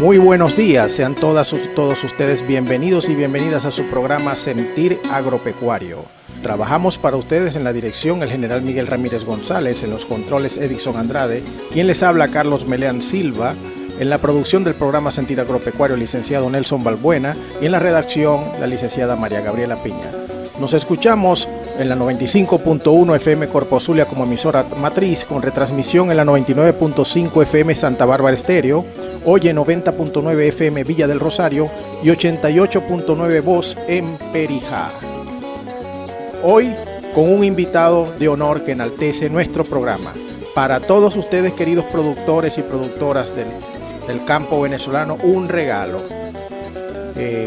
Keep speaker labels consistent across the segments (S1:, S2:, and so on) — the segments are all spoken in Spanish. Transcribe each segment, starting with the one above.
S1: Muy buenos días, sean todos ustedes bienvenidos y bienvenidas a su programa Sentir Agropecuario. Trabajamos para ustedes en la dirección el general Miguel Ramírez González, en los controles Edison Andrade, quien les habla Carlos Meleán Silva, en la producción del programa Sentir Agropecuario el licenciado Nelson Balbuena y en la redacción la licenciada María Gabriela Piña. Nos escuchamos en la 95.1 FM Corpo Zulia como emisora matriz, con retransmisión en la 99.5 FM Santa Bárbara Estéreo, hoy en 90.9 FM Villa del Rosario y 88.9 Voz en Perijá. Hoy con un invitado de honor que enaltece nuestro programa. Para todos ustedes, queridos productores y productoras del campo venezolano, un regalo.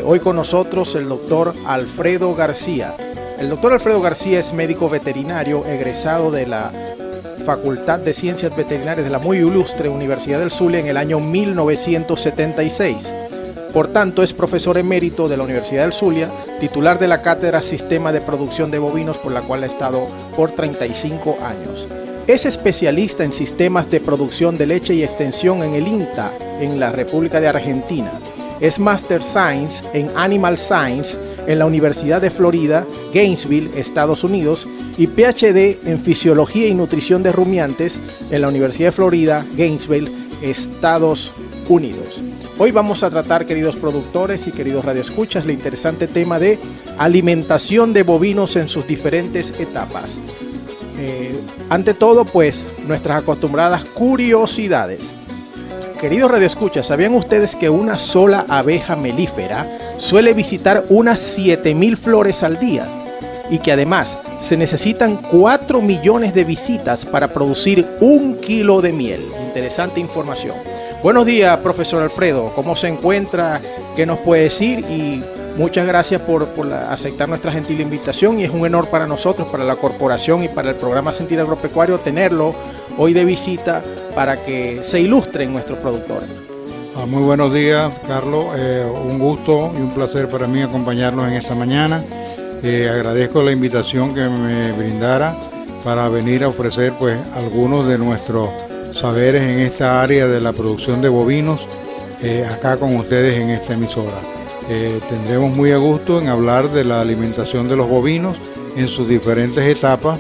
S1: Hoy con nosotros el doctor Alfredo García. El doctor Alfredo García es médico veterinario egresado de la Facultad de Ciencias Veterinarias de la muy ilustre Universidad del Zulia en el año 1976. Por tanto, es profesor emérito de la Universidad del Zulia, titular de la cátedra Sistema de Producción de Bovinos, por la cual ha estado por 35 años. Es especialista en sistemas de producción de leche y extensión en el INTA, en la República de Argentina. Es Master Science en Animal Science en la Universidad de Florida, Gainesville, Estados Unidos, y PhD en Fisiología y Nutrición de Rumiantes en la Universidad de Florida, Gainesville, Estados Unidos. Hoy vamos a tratar, queridos productores y queridos radioescuchas, el interesante tema de alimentación de bovinos en sus diferentes etapas. Ante todo, pues, nuestras acostumbradas curiosidades. Queridos radioescuchas, ¿sabían ustedes que una sola abeja melífera suele visitar unas 7,000 flores al día? Y que además se necesitan 4 millones de visitas para producir 1 kilo de miel. Interesante información. Buenos días, profesor Alfredo. ¿Cómo se encuentra? ¿Qué nos puede decir? Y muchas gracias por aceptar nuestra gentil invitación. Y es un honor para nosotros, para la corporación y para el programa Sentir Agropecuario tenerlo hoy de visita para que se ilustren nuestros productores.
S2: Muy buenos días, Carlos. Un gusto y un placer para mí acompañarnos en esta mañana. Agradezco la invitación que me brindara para venir a ofrecer pues algunos de nuestros saberes en esta área de la producción de bovinos acá con ustedes en esta emisora. Tendremos muy a gusto en hablar de la alimentación de los bovinos en sus diferentes etapas,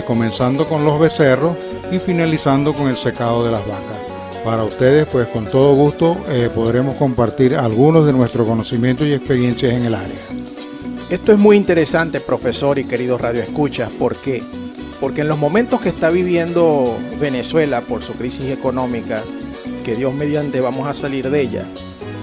S2: comenzando con los becerros y finalizando con el secado de las vacas. Para ustedes, pues con todo gusto podremos compartir algunos de nuestros conocimientos y experiencias en el área.
S1: Esto es muy interesante, profesor y queridos radioescuchas. ¿Por qué? Porque en los momentos que está viviendo Venezuela por su crisis económica, que Dios mediante vamos a salir de ella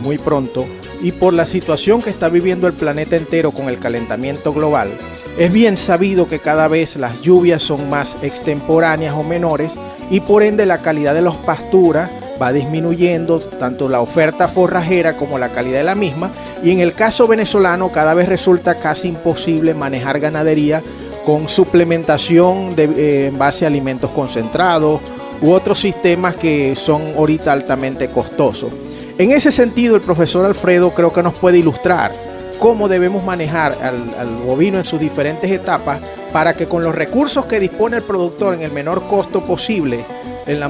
S1: muy pronto, y por la situación que está viviendo el planeta entero con el calentamiento global, es bien sabido que cada vez las lluvias son más extemporáneas o menores y por ende la calidad de las pasturas va disminuyendo, tanto la oferta forrajera como la calidad de la misma, y en el caso venezolano cada vez resulta casi imposible manejar ganadería con suplementación en base a alimentos concentrados u otros sistemas que son ahorita altamente costosos. En ese sentido, el profesor Alfredo creo que nos puede ilustrar cómo debemos manejar al bovino en sus diferentes etapas para que con los recursos que dispone el productor en el menor costo posible, en la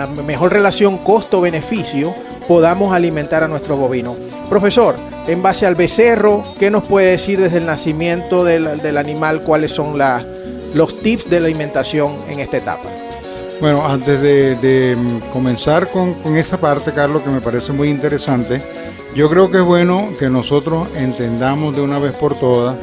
S1: mejor relación costo-beneficio, podamos alimentar a nuestro bovino. Profesor, en base al becerro, ¿qué nos puede decir desde el nacimiento del animal? ¿Cuáles son los tips de la alimentación en esta etapa?
S2: Bueno, antes de comenzar con esa parte, Carlos, que me parece muy interesante, yo creo que es bueno que nosotros entendamos de una vez por todas,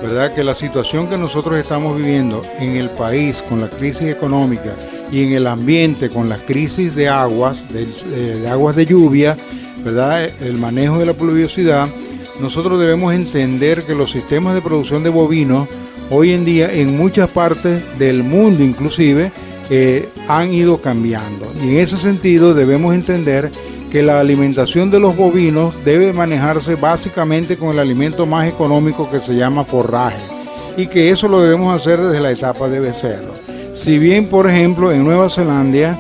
S2: ¿verdad?, que la situación que nosotros estamos viviendo en el país con la crisis económica y en el ambiente con las crisis de aguas, de aguas de lluvia, ¿verdad?, el manejo de la pluviosidad, nosotros debemos entender que los sistemas de producción de bovinos hoy en día en muchas partes del mundo inclusive han ido cambiando. Y en ese sentido debemos entender que la alimentación de los bovinos debe manejarse básicamente con el alimento más económico que se llama forraje, y que eso lo debemos hacer desde la etapa de becerro. Si bien, por ejemplo, en Nueva Zelanda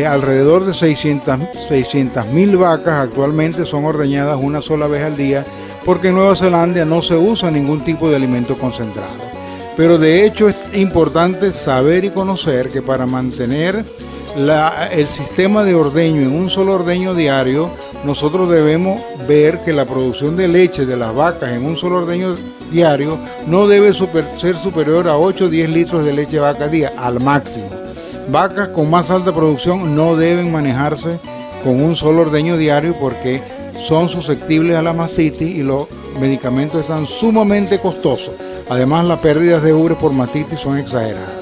S2: alrededor de 600,000 vacas actualmente son ordeñadas una sola vez al día, porque en Nueva Zelanda no se usa ningún tipo de alimento concentrado. Pero de hecho es importante saber y conocer que para mantener el sistema de ordeño en un solo ordeño diario, nosotros debemos ver que la producción de leche de las vacas en un solo ordeño diario no debe ser superior a 8 o 10 litros de leche de vaca al día, al máximo. Vacas con más alta producción no deben manejarse con un solo ordeño diario porque son susceptibles a la mastitis y los medicamentos están sumamente costosos. Además, las pérdidas de ubre por mastitis son exageradas.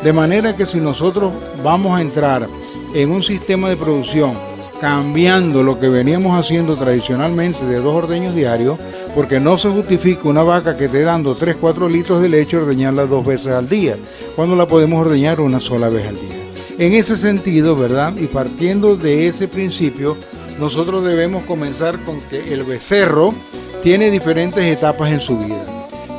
S2: De manera que si nosotros vamos a entrar en un sistema de producción cambiando lo que veníamos haciendo tradicionalmente de 2 ordeños diarios, porque no se justifica una vaca que esté dando 3-4 litros de leche ordeñarla 2 veces al día, cuando la podemos ordeñar una sola vez al día. En ese sentido, ¿verdad? Y partiendo de ese principio, nosotros debemos comenzar con que el becerro tiene diferentes etapas en su vida.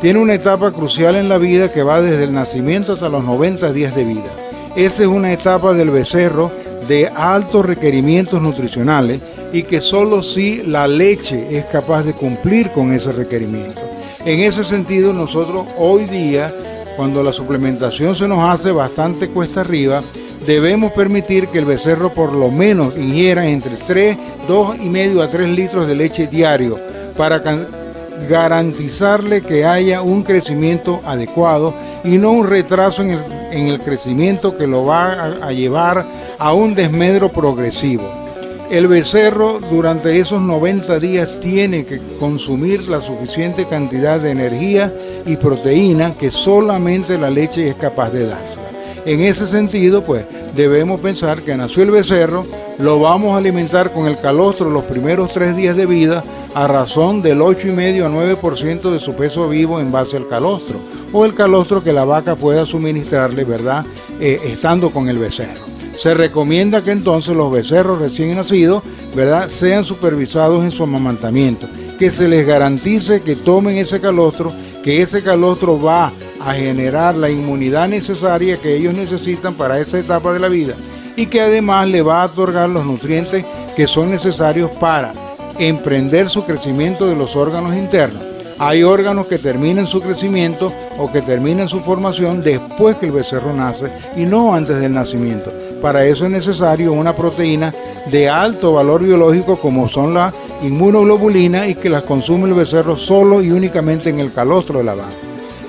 S2: Tiene una etapa crucial en la vida que va desde el nacimiento hasta los 90 días de vida. Esa es una etapa del becerro de altos requerimientos nutricionales y que solo si la leche es capaz de cumplir con ese requerimiento. En ese sentido, nosotros hoy día, cuando la suplementación se nos hace bastante cuesta arriba, debemos permitir que el becerro por lo menos ingiera entre 2,5 a 3 litros de leche diario para garantizarle que haya un crecimiento adecuado y no un retraso en el crecimiento que lo va a llevar a un desmedro progresivo. El becerro durante esos 90 días tiene que consumir la suficiente cantidad de energía y proteína que solamente la leche es capaz de dársela. En ese sentido, pues, debemos pensar que nació el becerro, lo vamos a alimentar con el calostro los primeros 3 días de vida a razón del 8,5 a 9% de su peso vivo en base al calostro, o el calostro que la vaca pueda suministrarle, ¿verdad?, estando con el becerro. Se recomienda que entonces los becerros recién nacidos, ¿verdad?, sean supervisados en su amamantamiento, que se les garantice que tomen ese calostro, que ese calostro va a generar la inmunidad necesaria que ellos necesitan para esa etapa de la vida y que además le va a otorgar los nutrientes que son necesarios para emprender su crecimiento de los órganos internos. Hay órganos que terminan su crecimiento o que terminan su formación después que el becerro nace y no antes del nacimiento. Para eso es necesario una proteína de alto valor biológico como son la inmunoglobulina y que las consume el becerro solo y únicamente en el calostro de la vaca.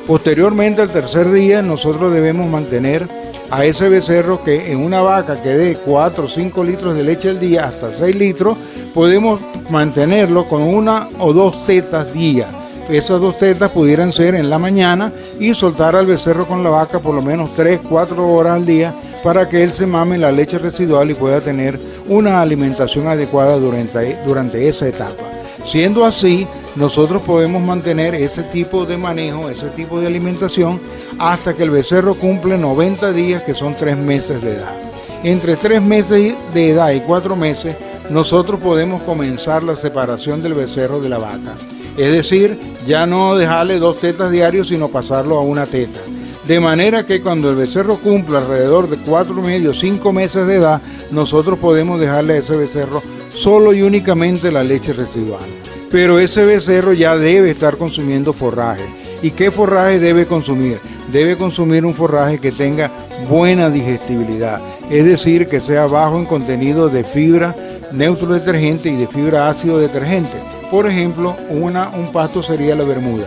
S2: Posteriormente, al tercer día, nosotros debemos mantener a ese becerro que en una vaca que dé 4 o 5 litros de leche al día, hasta 6 litros, podemos mantenerlo con 1 o 2 tetas día. Esas 2 tetas pudieran ser en la mañana y soltar al becerro con la vaca por lo menos 3-4 horas al día para que él se mame la leche residual y pueda tener una alimentación adecuada durante esa etapa. Siendo así, nosotros podemos mantener ese tipo de manejo, ese tipo de alimentación, hasta que el becerro cumple 90 días, que son 3 meses de edad. Entre 3 meses de edad y 4 meses, nosotros podemos comenzar la separación del becerro de la vaca. Es decir, ya no dejarle 2 tetas diarios, sino pasarlo a 1 teta. De manera que cuando el becerro cumpla alrededor de 4,5 o 5 meses de edad, nosotros podemos dejarle a ese becerro solo y únicamente la leche residual. Pero ese becerro ya debe estar consumiendo forraje. ¿Y qué forraje debe consumir? Debe consumir un forraje que tenga buena digestibilidad, es decir, que sea bajo en contenido de fibra neutro detergente y de fibra ácido detergente. Por ejemplo, un pasto sería la bermuda.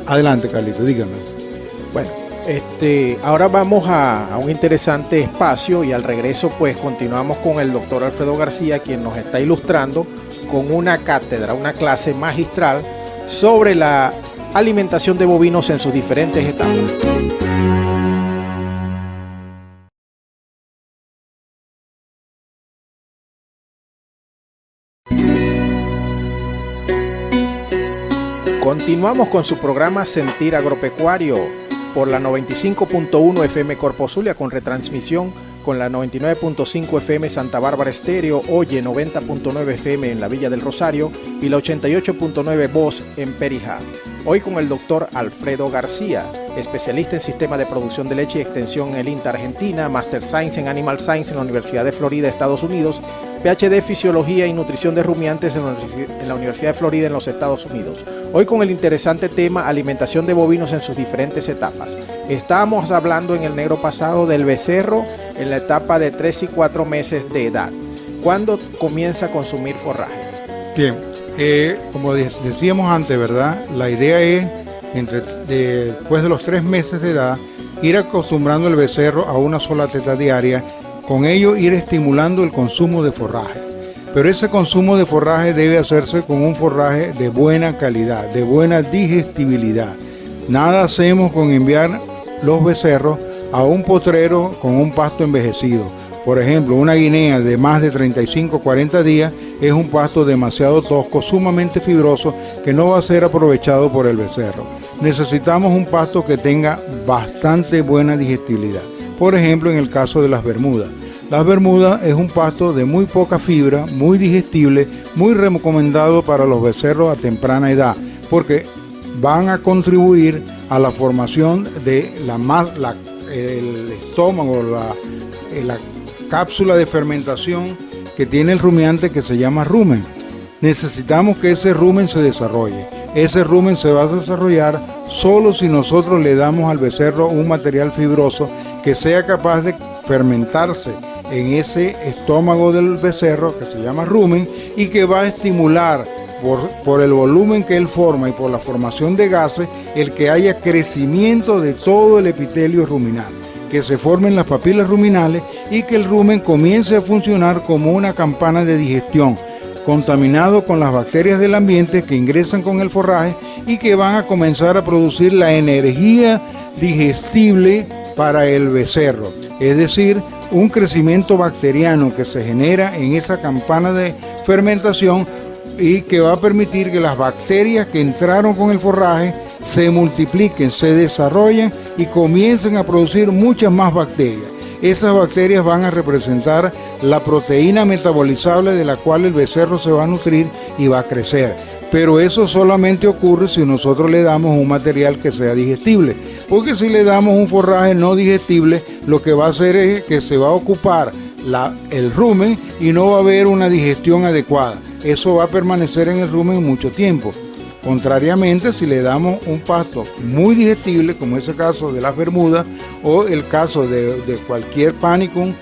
S2: Adelante, Carlito, dígame.
S1: Bueno, ahora vamos a un interesante espacio y al regreso pues continuamos con el doctor Alfredo García, quien nos está ilustrando con una cátedra, una clase magistral sobre la alimentación de bovinos en sus diferentes etapas. Continuamos con su programa Sentir Agropecuario por la 95.1 FM Corpo Zulia con retransmisión con la 99.5 FM Santa Bárbara Estéreo, Oye 90.9 FM en la Villa del Rosario y la 88.9 Voz en Perijá. Hoy con el doctor Alfredo García, especialista en sistema de producción de leche y extensión en el INTA Argentina, Master Science en Animal Science en la Universidad de Florida, Estados Unidos, PhD Fisiología y Nutrición de Rumiantes en la Universidad de Florida en los Estados Unidos. Hoy con el interesante tema alimentación de bovinos en sus diferentes etapas. Estábamos hablando en el negro pasado del becerro en la etapa de 3 y 4 meses de edad. ¿Cuándo comienza a consumir forraje?
S2: Bien, como decíamos antes, ¿verdad? La idea es, después de los 3 meses de edad, ir acostumbrando el becerro a una sola teta diaria, con ello ir estimulando el consumo de forraje. Pero ese consumo de forraje debe hacerse con un forraje de buena calidad, de buena digestibilidad. Nada hacemos con enviar los becerros a un potrero con un pasto envejecido. Por ejemplo, una guinea de más de 35 o 40 días es un pasto demasiado tosco, sumamente fibroso, que no va a ser aprovechado por el becerro. Necesitamos un pasto que tenga bastante buena digestibilidad. Por ejemplo, en el caso de las bermudas. Las bermudas es un pasto de muy poca fibra, muy digestible, muy recomendado para los becerros a temprana edad, porque van a contribuir a la formación de el estómago, la cápsula de fermentación que tiene el rumiante, que se llama rumen. Necesitamos que ese rumen se desarrolle. Ese rumen se va a desarrollar solo si nosotros le damos al becerro un material fibroso que sea capaz de fermentarse en ese estómago del becerro, que se llama rumen, y que va a estimular por el volumen que él forma y por la formación de gases, el que haya crecimiento de todo el epitelio ruminal, que se formen las papilas ruminales y que el rumen comience a funcionar como una campana de digestión, contaminado con las bacterias del ambiente que ingresan con el forraje y que van a comenzar a producir la energía digestible para el becerro, es decir, un crecimiento bacteriano que se genera en esa campana de fermentación y que va a permitir que las bacterias que entraron con el forraje se multipliquen, se desarrollen y comiencen a producir muchas más bacterias. Esas bacterias van a representar la proteína metabolizable de la cual el becerro se va a nutrir y va a crecer. Pero eso solamente ocurre si nosotros le damos un material que sea digestible. Porque si le damos un forraje no digestible, lo que va a hacer es que se va a ocupar el rumen y no va a haber una digestión adecuada. Eso va a permanecer en el rumen mucho tiempo. Contrariamente, si le damos un pasto muy digestible, como es el caso de las bermudas o el caso de cualquier panicum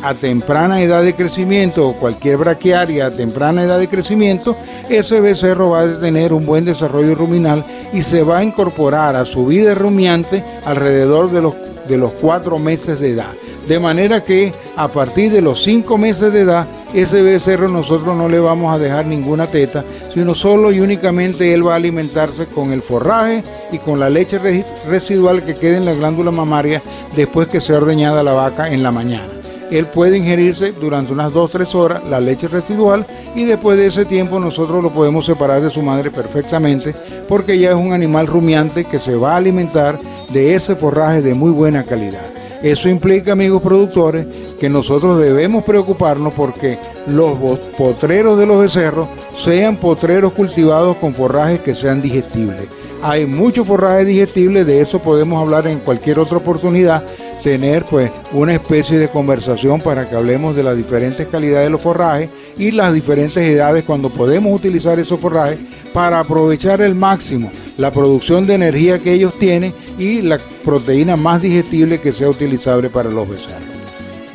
S2: a temprana edad de crecimiento o cualquier braquiaria a temprana edad de crecimiento, ese becerro va a tener un buen desarrollo ruminal y se va a incorporar a su vida rumiante alrededor de los 4 meses de edad. De manera que a partir de los 5 meses de edad, ese becerro nosotros no le vamos a dejar ninguna teta, sino solo y únicamente él va a alimentarse con el forraje y con la leche residual que quede en la glándula mamaria después que sea ordeñada la vaca en la mañana. Él puede ingerirse durante unas 2-3 horas la leche residual y después de ese tiempo nosotros lo podemos separar de su madre perfectamente, porque ya es un animal rumiante que se va a alimentar de ese forraje de muy buena calidad. Eso implica, amigos productores, que nosotros debemos preocuparnos porque los potreros de los becerros sean potreros cultivados con forrajes que sean digestibles. Hay muchos forrajes digestibles, de eso podemos hablar en cualquier otra oportunidad, tener pues una especie de conversación para que hablemos de las diferentes calidades de los forrajes y las diferentes edades cuando podemos utilizar esos forrajes para aprovechar al máximo la producción de energía que ellos tienen y la proteína más digestible que sea utilizable para los becerros.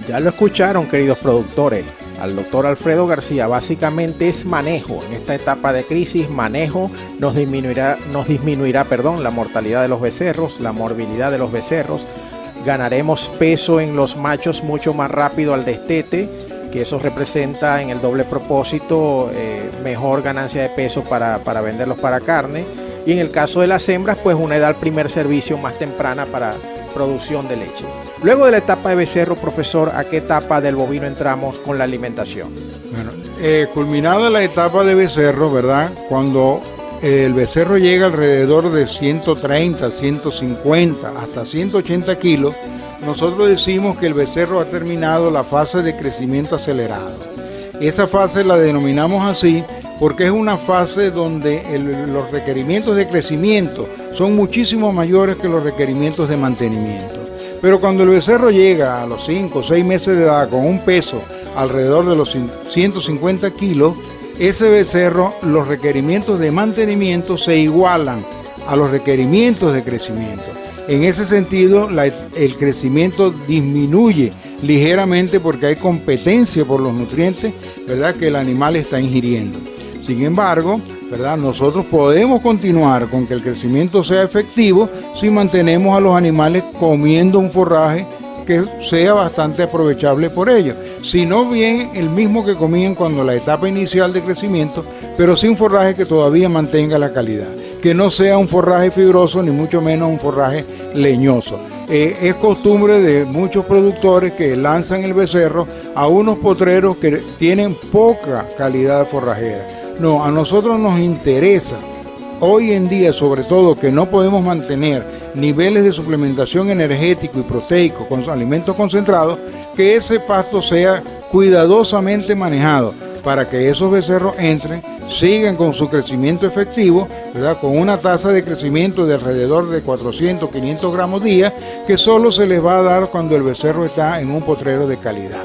S1: Ya lo escucharon, queridos productores, al doctor Alfredo García. Básicamente es manejo. En esta etapa de crisis, manejo nos disminuirá la mortalidad de los becerros, la morbilidad de los becerros. Ganaremos peso en los machos mucho más rápido al destete, que eso representa en el doble propósito mejor ganancia de peso para venderlos para carne. Y en el caso de las hembras, pues una edad al primer servicio más temprana para producción de leche. Luego de la etapa de becerro, profesor, ¿a qué etapa del bovino entramos con la alimentación?
S2: Bueno, culminada la etapa de becerro, ¿verdad? Cuando el becerro llega alrededor de 130, 150, hasta 180 kilos, nosotros decimos que el becerro ha terminado la fase de crecimiento acelerado. Esa fase la denominamos así porque es una fase donde los requerimientos de crecimiento son muchísimo mayores que los requerimientos de mantenimiento. Pero cuando el becerro llega a los 5 o 6 meses de edad con un peso alrededor de los 150 kilos, ese becerro, los requerimientos de mantenimiento se igualan a los requerimientos de crecimiento. En ese sentido, el crecimiento disminuye ligeramente porque hay competencia por los nutrientes, ¿verdad?, que el animal está ingiriendo. Sin embargo, ¿verdad?, nosotros podemos continuar con que el crecimiento sea efectivo si mantenemos a los animales comiendo un forraje que sea bastante aprovechable por ellos. Si no bien el mismo que comían cuando la etapa inicial de crecimiento, pero sí un forraje que todavía mantenga la calidad, que no sea un forraje fibroso ni mucho menos un forraje leñoso. Es costumbre de muchos productores que lanzan el becerro a unos potreros que tienen poca calidad forrajera. No, a nosotros nos interesa hoy en día, sobre todo, que no podemos mantener niveles de suplementación energético y proteico con alimentos concentrados, que ese pasto sea cuidadosamente manejado para que esos becerros entren, sigan con su crecimiento efectivo, ¿verdad?, con una tasa de crecimiento de alrededor de 400, 500 gramos día, que solo se les va a dar cuando el becerro está en un potrero de calidad.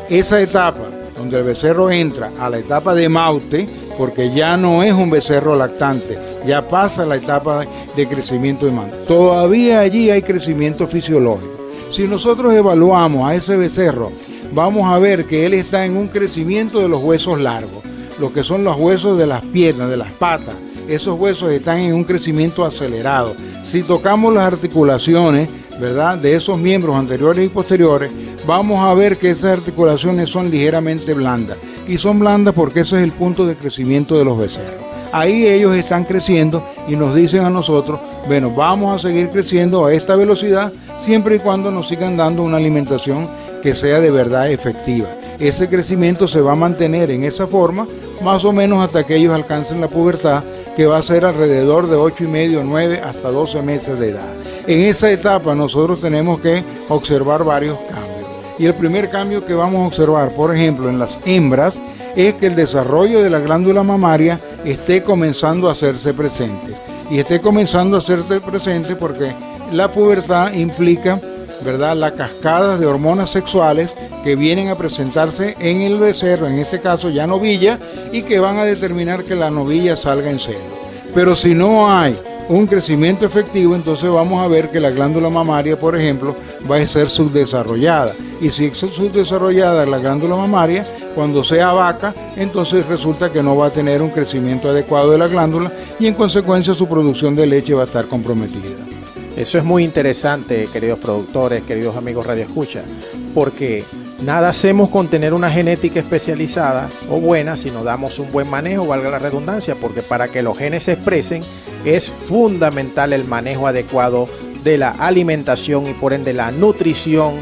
S2: Esa etapa donde el becerro entra a la etapa de maute, porque ya no es un becerro lactante, ya pasa la etapa de crecimiento de maute. Todavía allí hay crecimiento fisiológico. Si nosotros evaluamos a ese becerro, vamos a ver que él está en un crecimiento de los huesos largos, lo que son los huesos de las piernas, de las patas. Esos huesos están en un crecimiento acelerado. Si tocamos las articulaciones, ¿verdad?, de esos miembros anteriores y posteriores, vamos a ver que esas articulaciones son ligeramente blandas. Y son blandas porque ese es el punto de crecimiento de los becerros. Ahí ellos están creciendo y nos dicen a nosotros, bueno, vamos a seguir creciendo a esta velocidad siempre y cuando nos sigan dando una alimentación que sea de verdad efectiva. Ese crecimiento se va a mantener en esa forma más o menos hasta que ellos alcancen la pubertad, que va a ser alrededor de 8 y medio, 9 hasta 12 meses de edad. En esa etapa nosotros tenemos que observar varios cambios. Y el primer cambio que vamos a observar, por ejemplo, en las hembras, es que el desarrollo de la glándula mamaria esté comenzando a hacerse presente. Y esté comenzando a hacerse presente porque la pubertad implica, ¿verdad?, la cascada de hormonas sexuales que vienen a presentarse en el becerro, en este caso ya novilla, y que van a determinar que la novilla salga en celo. Pero si no hay un crecimiento efectivo, entonces vamos a ver que la glándula mamaria, por ejemplo, va a ser subdesarrollada. Y si es subdesarrollada la glándula mamaria, cuando sea vaca, entonces resulta que no va a tener un crecimiento adecuado de la glándula y en consecuencia su producción de leche va a estar comprometida.
S1: Eso es muy interesante, queridos productores, queridos amigos radioescucha, porque nada hacemos con tener una genética especializada o buena si no damos un buen manejo, valga la redundancia, porque para que los genes se expresen es fundamental el manejo adecuado de la alimentación y por ende la nutrición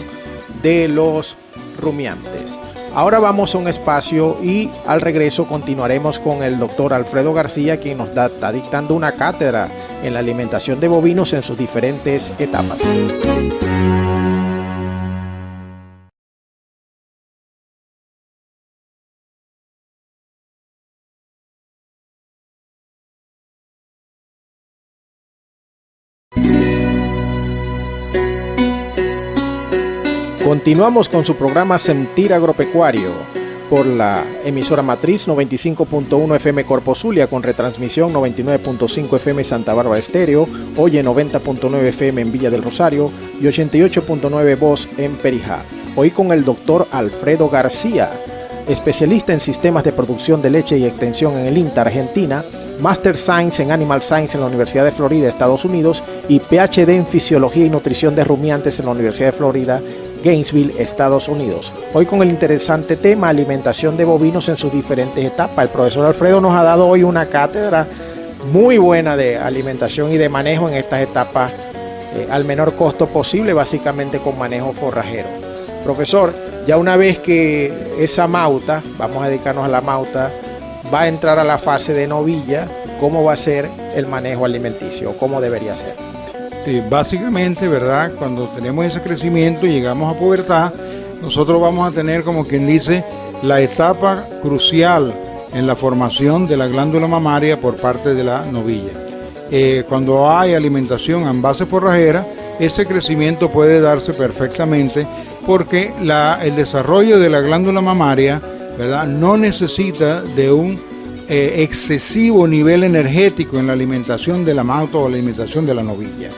S1: de los rumiantes. Ahora vamos a un espacio y al regreso continuaremos con el doctor Alfredo García, quien nos está dictando una cátedra en la alimentación de bovinos en sus diferentes etapas. Continuamos con su programa Sentir Agropecuario por la emisora matriz 95.1 FM Corpo Zulia con retransmisión 99.5 FM Santa Bárbara Estéreo, Oye 90.9 FM en Villa del Rosario y 88.9 Voz en Perijá. Hoy con el doctor Alfredo García, especialista en sistemas de producción de leche y extensión en el INTA Argentina, Master Science en Animal Science en la Universidad de Florida, Estados Unidos y PhD en Fisiología y Nutrición de Rumiantes en la Universidad de Florida, Gainesville, Estados Unidos. Hoy con el interesante tema alimentación de bovinos en sus diferentes etapas. El profesor Alfredo nos ha dado hoy una cátedra muy buena de alimentación y de manejo en estas etapas al menor costo posible, básicamente con manejo forrajero. Profesor, ya una vez que esa mauta, vamos a dedicarnos a la mauta, va a entrar a la fase de novilla, ¿cómo va a ser el manejo alimenticio? ¿Cómo debería ser?
S2: Sí, básicamente, ¿verdad?, cuando tenemos ese crecimiento y llegamos a pubertad, nosotros vamos a tener, como quien dice, la etapa crucial en la formación de la glándula mamaria por parte de la novilla. Cuando hay alimentación en base forrajera, ese crecimiento puede darse perfectamente porque el desarrollo de la glándula mamaria, ¿verdad?, no necesita de un excesivo nivel energético en la alimentación de la mauta o la alimentación de la novilla.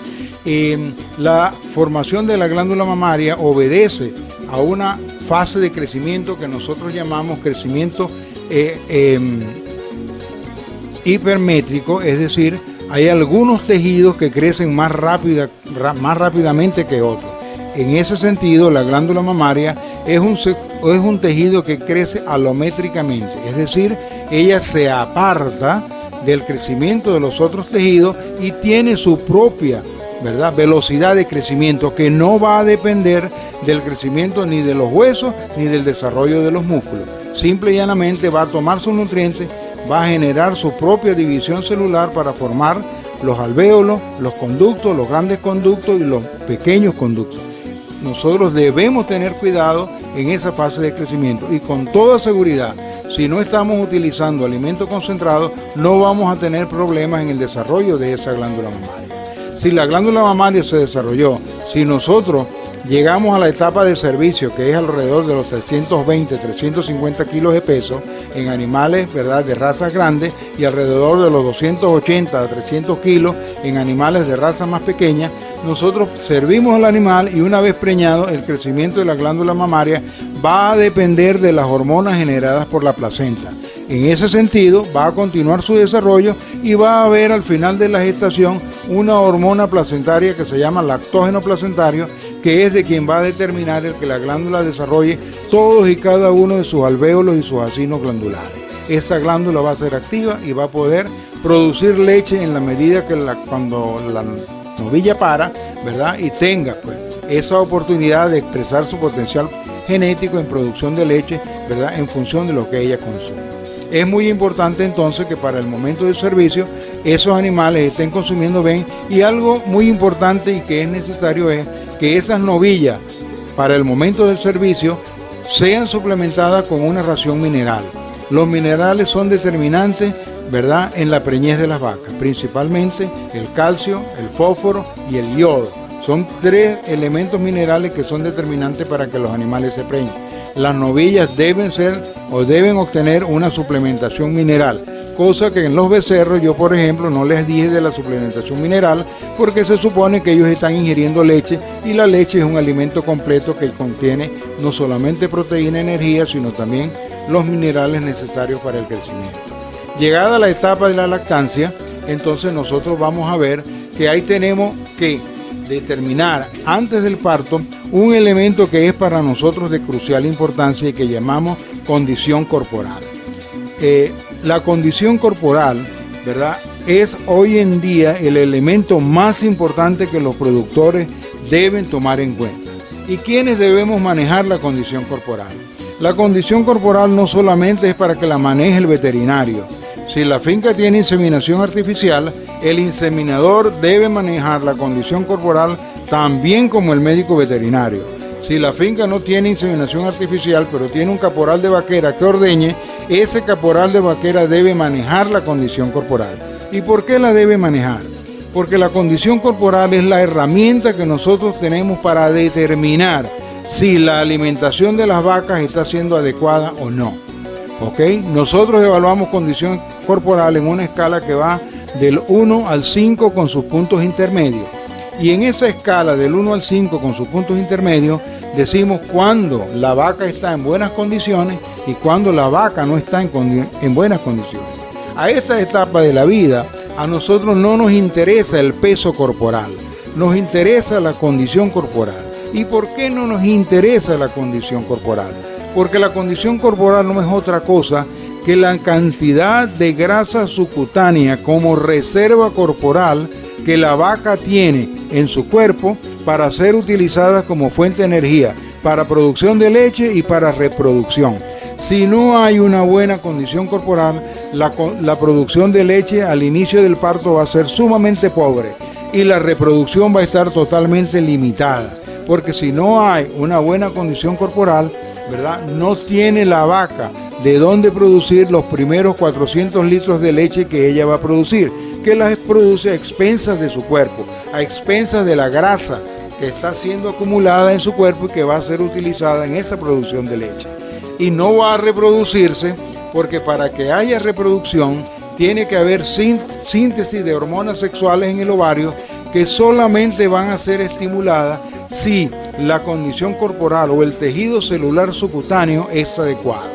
S2: La formación de la glándula mamaria obedece a una fase de crecimiento que nosotros llamamos crecimiento hipermétrico, es decir, hay algunos tejidos que crecen más rápidamente que otros. En ese sentido, la glándula mamaria es un tejido que crece alométricamente, es decir, ella se aparta del crecimiento de los otros tejidos y tiene su propia, ¿verdad?, velocidad de crecimiento, que no va a depender del crecimiento ni de los huesos ni del desarrollo de los músculos. Simple y llanamente va a tomar sus nutrientes, va a generar su propia división celular para formar los alvéolos, los conductos, los grandes conductos y los pequeños conductos. Nosotros debemos tener cuidado en esa fase de crecimiento y con toda seguridad, si no estamos utilizando alimentos concentrados, no vamos a tener problemas en el desarrollo de esa glándula mamaria. Si la glándula mamaria se desarrolló, si nosotros llegamos a la etapa de servicio, que es alrededor de los 320, 350 kilos de peso en animales, ¿verdad?, de razas grandes, y alrededor de los 280 a 300 kilos en animales de razas más pequeñas, nosotros servimos al animal y una vez preñado, el crecimiento de la glándula mamaria va a depender de las hormonas generadas por la placenta. En ese sentido, va a continuar su desarrollo y va a haber al final de la gestación una hormona placentaria que se llama lactógeno placentario, que es de quien va a determinar el que la glándula desarrolle todos y cada uno de sus alvéolos y sus acinos glandulares. Esa glándula va a ser activa y va a poder producir leche en la medida que cuando la novilla para, ¿verdad?, y tenga pues esa oportunidad de expresar su potencial genético en producción de leche, ¿verdad?, en función de lo que ella consume. Es muy importante entonces que para el momento del servicio esos animales estén consumiendo bien, y algo muy importante y que es necesario es que esas novillas para el momento del servicio sean suplementadas con una ración mineral. Los minerales son determinantes, ¿verdad?, en la preñez de las vacas, principalmente el calcio, el fósforo y el yodo. Son 3 elementos minerales que son determinantes para que los animales se preñen. Las novillas deben obtener una suplementación mineral, cosa que en los becerros yo, por ejemplo, no les dije de la suplementación mineral, porque se supone que ellos están ingiriendo leche, y la leche es un alimento completo que contiene no solamente proteína y energía, sino también los minerales necesarios para el crecimiento. Llegada la etapa de la lactancia, entonces nosotros vamos a ver que ahí tenemos que determinar antes del parto un elemento que es para nosotros de crucial importancia y que llamamos condición corporal. La condición corporal, ¿verdad?, es hoy en día el elemento más importante que los productores deben tomar en cuenta. ¿Y quiénes debemos manejar la condición corporal? La condición corporal no solamente es para que la maneje el veterinario. Si la finca tiene inseminación artificial, el inseminador debe manejar la condición corporal también como el médico veterinario. Si la finca no tiene inseminación artificial, pero tiene un caporal de vaquera que ordeñe, ese caporal de vaquera debe manejar la condición corporal. ¿Y por qué la debe manejar? Porque la condición corporal es la herramienta que nosotros tenemos para determinar si la alimentación de las vacas está siendo adecuada o no. ¿Ok? Nosotros evaluamos condición corporal en una escala que va del 1 al 5 con sus puntos intermedios. Y en esa escala del 1 al 5 con sus puntos intermedios decimos cuándo la vaca está en buenas condiciones y cuándo la vaca no está en buenas condiciones. A esta etapa de la vida a nosotros no nos interesa el peso corporal, nos interesa la condición corporal. ¿Y por qué no nos interesa la condición corporal? Porque la condición corporal no es otra cosa que la cantidad de grasa subcutánea como reserva corporal que la vaca tiene en su cuerpo para ser utilizada como fuente de energía, para producción de leche y para reproducción. Si no hay una buena condición corporal, la producción de leche al inicio del parto va a ser sumamente pobre y la reproducción va a estar totalmente limitada, porque si no hay una buena condición corporal, ¿verdad?, no tiene la vaca de dónde producir los primeros 400 litros de leche que ella va a producir, que las produce a expensas de su cuerpo, a expensas de la grasa que está siendo acumulada en su cuerpo y que va a ser utilizada en esa producción de leche. Y no va a reproducirse porque para que haya reproducción tiene que haber síntesis de hormonas sexuales en el ovario que solamente van a ser estimuladas si la condición corporal o el tejido celular subcutáneo es adecuado.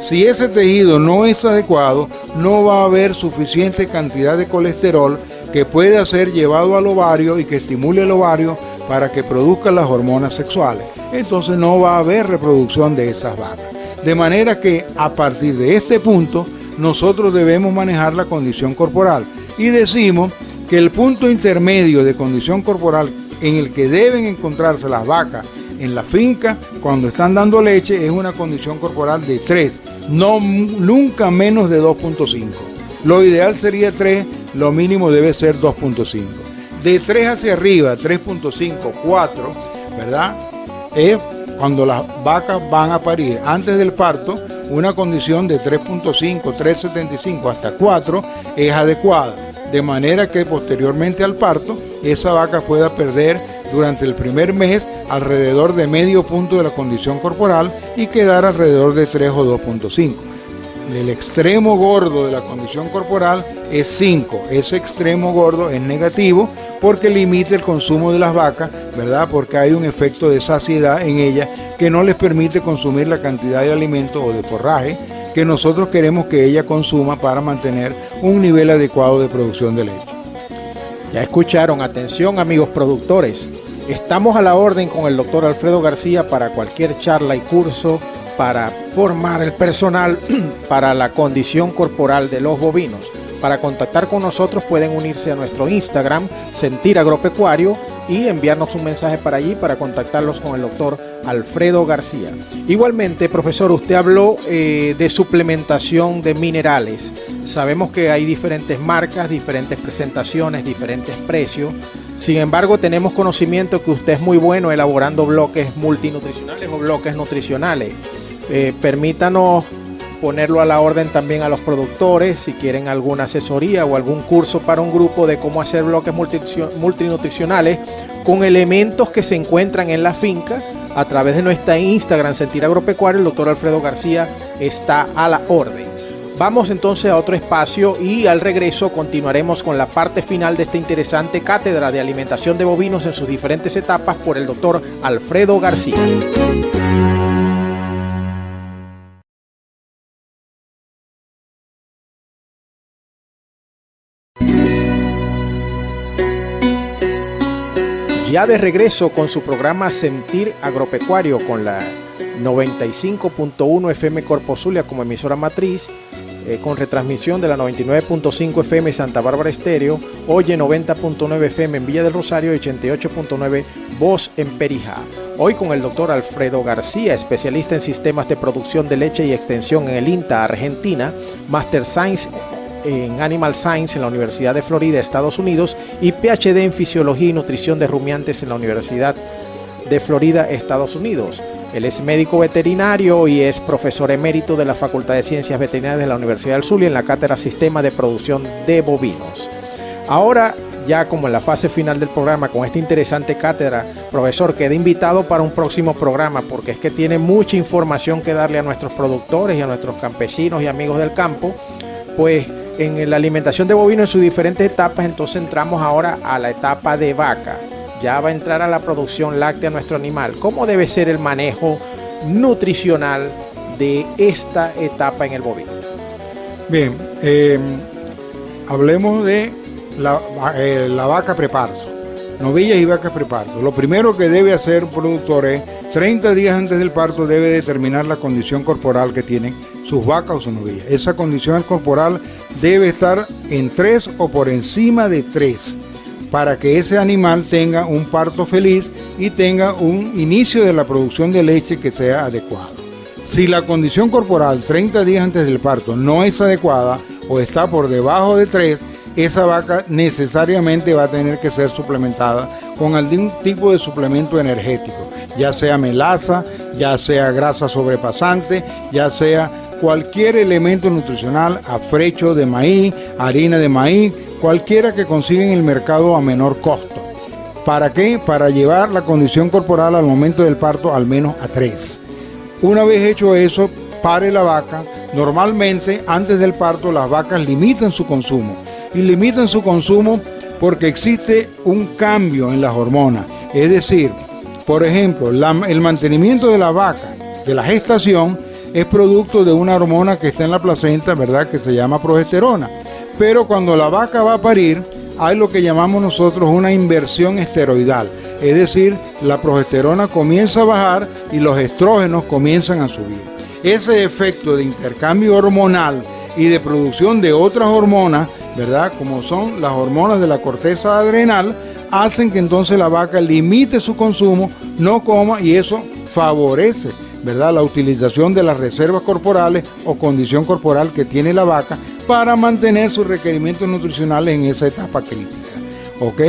S2: Si ese tejido no es adecuado, no va a haber suficiente cantidad de colesterol que pueda ser llevado al ovario y que estimule el ovario para que produzca las hormonas sexuales. Entonces no va a haber reproducción de esas vacas. De manera que a partir de este punto, nosotros debemos manejar la condición corporal. Y decimos que el punto intermedio de condición corporal en el que deben encontrarse las vacas en la finca cuando están dando leche es una condición corporal de 3, nunca menos de 2.5. Lo ideal sería 3, lo mínimo debe ser 2.5. De 3 hacia arriba, 3.5, 4, ¿verdad? Es cuando las vacas van a parir. Antes del parto, una condición de 3.5, 3.75 hasta 4 es adecuada. De manera que posteriormente al parto, esa vaca pueda perder durante el primer mes alrededor de medio punto de la condición corporal y quedar alrededor de 3 o 2.5. El extremo gordo de la condición corporal es 5. Ese extremo gordo es negativo porque limita el consumo de las vacas, ¿verdad? Porque hay un efecto de saciedad en ellas que no les permite consumir la cantidad de alimento o de forraje que nosotros queremos que ella consuma para mantener un nivel adecuado de producción de leche.
S1: Ya escucharon, atención amigos productores, estamos a la orden con el doctor Alfredo García para cualquier charla y curso para formar el personal para la condición corporal de los bovinos. Para contactar con nosotros pueden unirse a nuestro Instagram, Sentir Agropecuario, y enviarnos un mensaje para allí para contactarlos con el doctor Alfredo García. Igualmente, profesor, usted habló de suplementación de minerales. Sabemos que hay diferentes marcas, diferentes presentaciones, diferentes precios. Sin embargo, tenemos conocimiento que usted es muy bueno elaborando bloques multinutricionales o bloques nutricionales. Permítanos ponerlo a la orden también a los productores si quieren alguna asesoría o algún curso para un grupo de cómo hacer bloques multinutricionales con elementos que se encuentran en la finca. A través de nuestra Instagram Sentir Agropecuario, el doctor Alfredo García está a la orden. Vamos entonces a otro espacio y al regreso continuaremos con la parte final de esta interesante cátedra de alimentación de bovinos en sus diferentes etapas por el doctor Alfredo García. Ya de regreso con su programa Sentir Agropecuario con la 95.1 FM Corpo Zulia como emisora matriz, con retransmisión de la 99.5 FM Santa Bárbara Estéreo, Oye 90.9 FM en Villa del Rosario y 88.9 Voz en Perijá. Hoy con el doctor Alfredo García, especialista en sistemas de producción de leche y extensión en el INTA Argentina, Master Science en Animal Science en la Universidad de Florida, Estados Unidos, y PhD en Fisiología y Nutrición de Rumiantes en la Universidad de Florida, Estados Unidos. Él es médico veterinario y es profesor emérito de la Facultad de Ciencias Veterinarias de la Universidad del Zulia en la cátedra Sistema de Producción de Bovinos. Ahora, ya como en la fase final del programa, con esta interesante cátedra, profesor, queda invitado para un próximo programa porque es que tiene mucha información que darle a nuestros productores y a nuestros campesinos y amigos del campo, pues en la alimentación de bovino en sus diferentes etapas. Entonces entramos ahora a la etapa de vaca. Ya va a entrar a la producción láctea nuestro animal. ¿Cómo debe ser el manejo nutricional de esta etapa en el bovino?
S2: Bien, hablemos de la vaca preparto, novillas y vacas preparto. Lo primero que debe hacer un productor es 30 días antes del parto debe determinar la condición corporal que tienen sus vacas o sus novillas. Esa condición corporal debe estar en 3 o por encima de 3 para que ese animal tenga un parto feliz y tenga un inicio de la producción de leche que sea adecuado. Si la condición corporal 30 días antes del parto no es adecuada o está por debajo de 3, esa vaca necesariamente va a tener que ser suplementada con algún tipo de suplemento energético, ya sea melaza, ya sea grasa sobrepasante, ya sea cualquier elemento nutricional, afrecho de maíz, harina de maíz, cualquiera que consiga en el mercado a menor costo. ¿Para qué? Para llevar la condición corporal al momento del parto al menos a 3. Una vez hecho eso, pare la vaca. Normalmente antes del parto las vacas limitan su consumo. Y limitan su consumo porque existe un cambio en las hormonas. Es decir, Por ejemplo, el mantenimiento de la vaca, de la gestación, es producto de una hormona que está en la placenta, ¿verdad?, que se llama progesterona. Pero cuando la vaca va a parir, hay lo que llamamos nosotros una inversión esteroidal. Es decir, la progesterona comienza a bajar y los estrógenos comienzan a subir. Ese efecto de intercambio hormonal y de producción de otras hormonas, ¿verdad?, como son las hormonas de la corteza adrenal, hacen que entonces la vaca limite su consumo, no coma, y eso favorece, ¿verdad?, la utilización de las reservas corporales o condición corporal que tiene la vaca para mantener sus requerimientos nutricionales en esa etapa crítica. ¿Ok?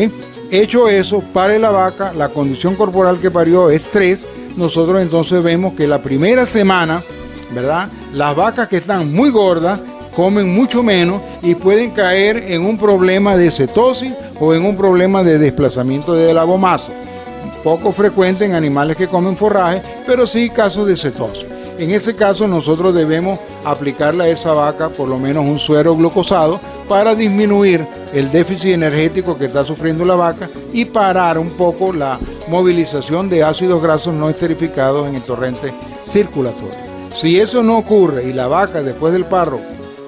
S2: Hecho eso, pare la vaca, la condición corporal que parió es 3, nosotros entonces vemos que la primera semana, ¿verdad?, las vacas que están muy gordas comen mucho menos y pueden caer en un problema de cetosis o en un problema de desplazamiento de la biomasa. Poco frecuente en animales que comen forraje, pero sí casos de cetosis. En ese caso nosotros debemos aplicarle a esa vaca por lo menos un suero glucosado para disminuir el déficit energético que está sufriendo la vaca y parar un poco la movilización de ácidos grasos no esterificados en el torrente circulatorio. Si eso no ocurre y la vaca después del parto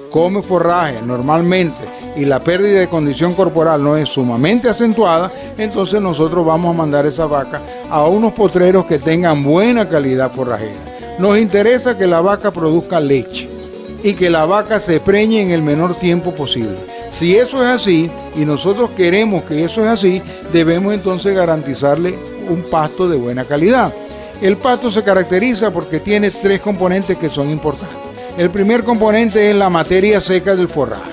S2: come forraje normalmente y la pérdida de condición corporal no es sumamente acentuada, entonces nosotros vamos a mandar esa vaca a unos potreros que tengan buena calidad forrajera. Nos interesa que la vaca produzca leche y que la vaca se preñe en el menor tiempo posible. Si eso es así y nosotros queremos que eso es así, debemos entonces garantizarle un pasto de buena calidad. El pasto se caracteriza porque tiene 3 componentes que son importantes. El primer componente es la materia seca del forraje,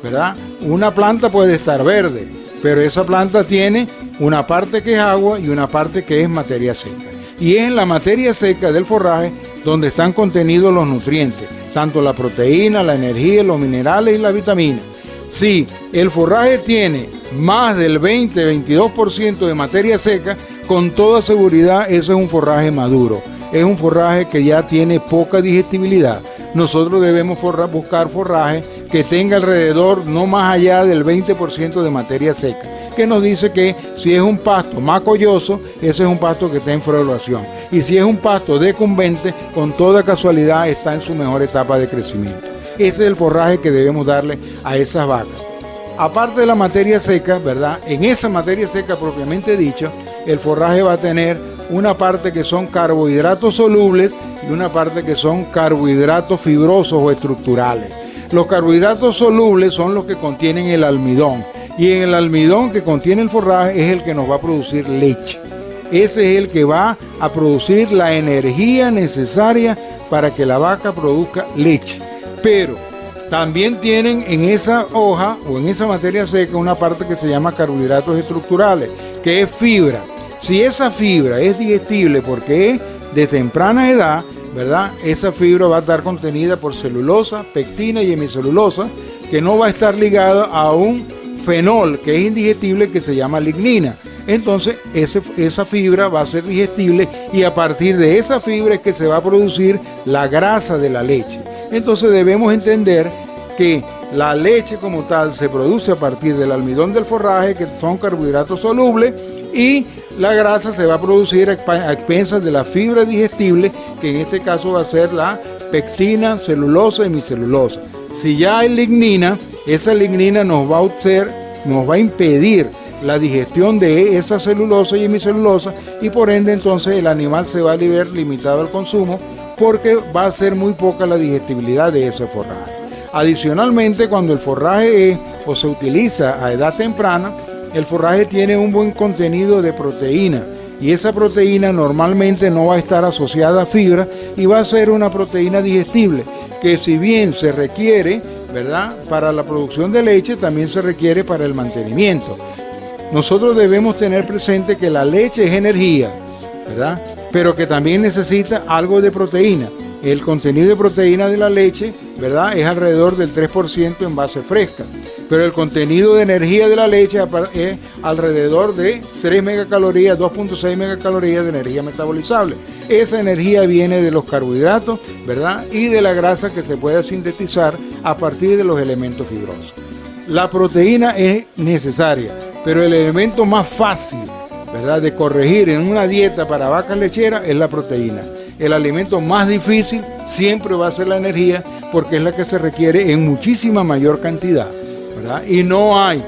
S2: ¿verdad? Una planta puede estar verde, pero esa planta tiene una parte que es agua y una parte que es materia seca. Y es en la materia seca del forraje donde están contenidos los nutrientes, tanto la proteína, la energía, los minerales y las vitaminas. Si el forraje tiene más del 20-22% de materia seca, con toda seguridad ese es un forraje maduro. Es un forraje que ya tiene poca digestibilidad. Nosotros debemos buscar forraje que tenga alrededor no más allá del 20% de materia seca, que nos dice que si es un pasto macolloso, ese es un pasto que está en floración. Y si es un pasto decumbente, con toda casualidad está en su mejor etapa de crecimiento. Ese es el forraje que debemos darle a esas vacas. Aparte de la materia seca, ¿verdad?, en esa materia seca propiamente dicha, el forraje va a tener una parte que son carbohidratos solubles y una parte que son carbohidratos fibrosos o estructurales. Los carbohidratos solubles son los que contienen el almidón, y en el almidón que contiene el forraje es el que nos va a producir leche. Ese es el que va a producir la energía necesaria para que la vaca produzca leche. Pero también tienen en esa hoja o en esa materia seca una parte que se llama carbohidratos estructurales, que es fibra. Si esa fibra es digestible porque es de temprana edad, ¿verdad?, esa fibra va a estar contenida por celulosa, pectina y hemicelulosa, que no va a estar ligada a un fenol que es indigestible que se llama lignina. Entonces esa fibra va a ser digestible y a partir de esa fibra es que se va a producir la grasa de la leche. Entonces debemos entender que la leche como tal se produce a partir del almidón del forraje, que son carbohidratos solubles, y la grasa se va a producir a expensas de la fibra digestible, que en este caso va a ser la pectina, celulosa y hemicelulosa. Si ya hay lignina, esa lignina nos va a impedir la digestión de esa celulosa y hemicelulosa, y por ende entonces el animal se va a ver limitado al consumo porque va a ser muy poca la digestibilidad de ese forraje. Adicionalmente, cuando el forraje se utiliza a edad temprana, el forraje tiene un buen contenido de proteína y esa proteína normalmente no va a estar asociada a fibra y va a ser una proteína digestible que, si bien se requiere, ¿verdad?, para la producción de leche, también se requiere para el mantenimiento. Nosotros debemos tener presente que la leche es energía, ¿verdad?, pero que también necesita algo de proteína. El contenido de proteína de la leche, ¿verdad?, es alrededor del 3% en base fresca, pero el contenido de energía de la leche es alrededor de 3 megacalorías, 2.6 megacalorías de energía metabolizable. Esa energía viene de los carbohidratos, ¿verdad?, y de la grasa que se puede sintetizar a partir de los elementos fibrosos. La proteína es necesaria, pero el elemento más fácil ¿verdad?, de corregir en una dieta para vacas lecheras es la proteína. El alimento más difícil siempre va a ser la energía, porque es la que se requiere en muchísima mayor cantidad, ¿verdad? Y no hay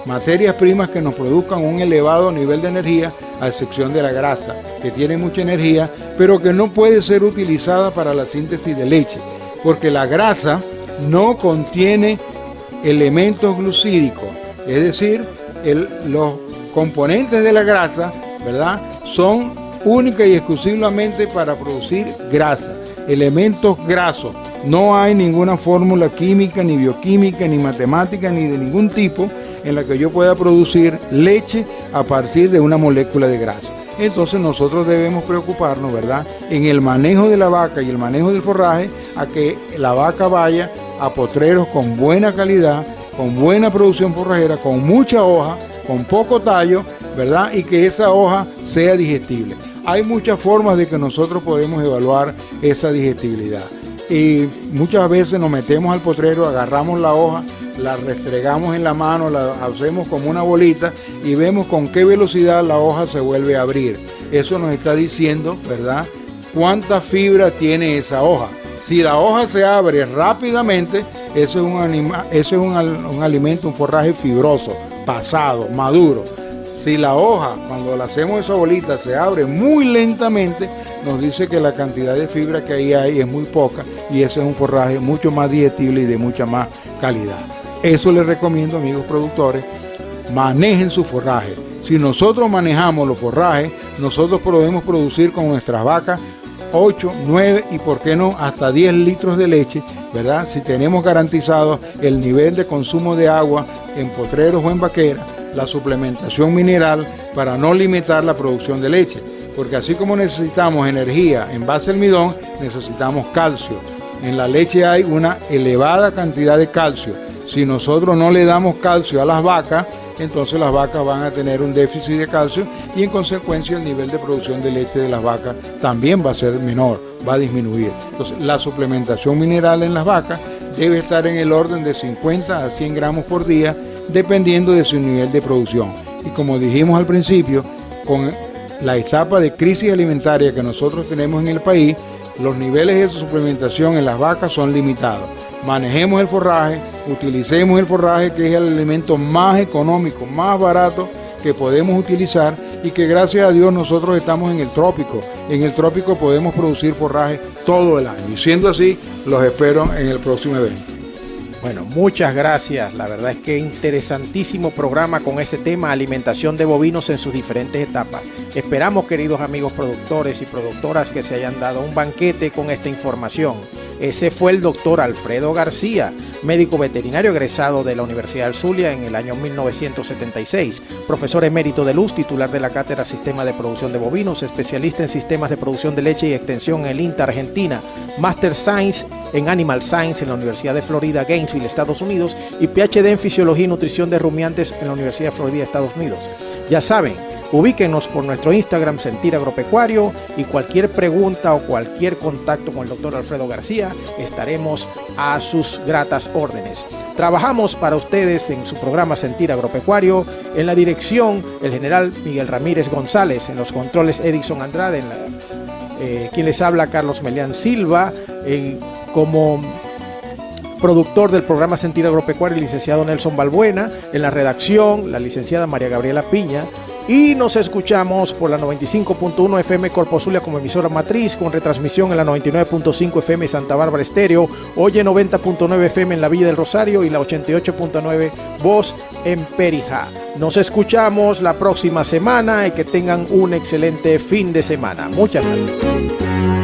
S2: materias primas que nos produzcan un elevado nivel de energía, a excepción de la grasa, que tiene mucha energía, pero que no puede ser utilizada para la síntesis de leche, porque la grasa no contiene elementos glucídicos, es decir, los componentes de la grasa, ¿verdad?, son única y exclusivamente para producir grasa, elementos grasos. No hay ninguna fórmula química, ni bioquímica, ni matemática, ni de ningún tipo en la que yo pueda producir leche a partir de una molécula de grasa. Entonces nosotros debemos preocuparnos, ¿verdad?, en el manejo de la vaca y el manejo del forraje, a que la vaca vaya a potreros con buena calidad, con buena producción forrajera, con mucha hoja, con poco tallo, ¿verdad?, y que esa hoja sea digestible. Hay muchas formas de que nosotros podemos evaluar esa digestibilidad. Y muchas veces nos metemos al potrero, agarramos la hoja, la restregamos en la mano, la hacemos como una bolita y vemos con qué velocidad la hoja se vuelve a abrir. Eso nos está diciendo, ¿verdad?, cuánta fibra tiene esa hoja. Si la hoja se abre rápidamente, eso es un alimento, un forraje fibroso, pasado, maduro. Si la hoja, cuando la hacemos esa bolita, se abre muy lentamente, nos dice que la cantidad de fibra que ahí hay es muy poca, y ese es un forraje mucho más digestible y de mucha más calidad. Eso les recomiendo, amigos productores, manejen su forraje. Si nosotros manejamos los forrajes, nosotros podemos producir con nuestras vacas 8, 9 y por qué no hasta 10 litros de leche, ¿verdad?, si tenemos garantizado el nivel de consumo de agua en potreros o en vaqueras, la suplementación mineral para no limitar la producción de leche, porque así como necesitamos energía en base al almidón, necesitamos calcio. En la leche hay una elevada cantidad de calcio. Si nosotros no le damos calcio a las vacas, entonces las vacas van a tener un déficit de calcio y en consecuencia el nivel de producción de leche de las vacas también va a ser menor, va a disminuir. Entonces la suplementación mineral en las vacas debe estar en el orden de 50 a 100 gramos por día, dependiendo de su nivel de producción. Y como dijimos al principio, con la etapa de crisis alimentaria que nosotros tenemos en el país, los niveles de suplementación en las vacas son limitados. Manejemos el forraje, utilicemos el forraje, que es el alimento más económico, más barato que podemos utilizar, y que gracias a Dios nosotros estamos en el trópico. En el trópico podemos producir forraje todo el año. Y siendo así, los espero en el próximo evento.
S1: Bueno, muchas gracias. La verdad es que interesantísimo programa con este tema, alimentación de bovinos en sus diferentes etapas. Esperamos, queridos amigos productores y productoras, que se hayan dado un banquete con esta información. Ese fue el doctor Alfredo García, médico veterinario egresado de la Universidad del Zulia en el año 1976, profesor emérito de Luz, titular de la cátedra Sistema de Producción de Bovinos, especialista en sistemas de producción de leche y extensión en el INTA Argentina, Master Science en Animal Science en la Universidad de Florida, Gainesville, Estados Unidos, y PhD en Fisiología y Nutrición de Rumiantes en la Universidad de Florida, Estados Unidos. Ya saben, ubíquenos por nuestro Instagram Sentir Agropecuario, y cualquier pregunta o cualquier contacto con el doctor Alfredo García, estaremos a sus gratas órdenes. Trabajamos para ustedes en su programa Sentir Agropecuario, en la dirección el general Miguel Ramírez González, en los controles Edison Andrade, quien les habla Carlos Melián Silva, como productor del programa Sentir Agropecuario, el licenciado Nelson Balbuena, en la redacción la licenciada María Gabriela Piña, y nos escuchamos por la 95.1 FM Corpo Zulia como emisora matriz, con retransmisión en la 99.5 FM Santa Bárbara Estéreo, Oye 90.9 FM en la Villa del Rosario y la 88.9 Voz en Perijá. Nos escuchamos la próxima semana y que tengan un excelente fin de semana. Muchas gracias.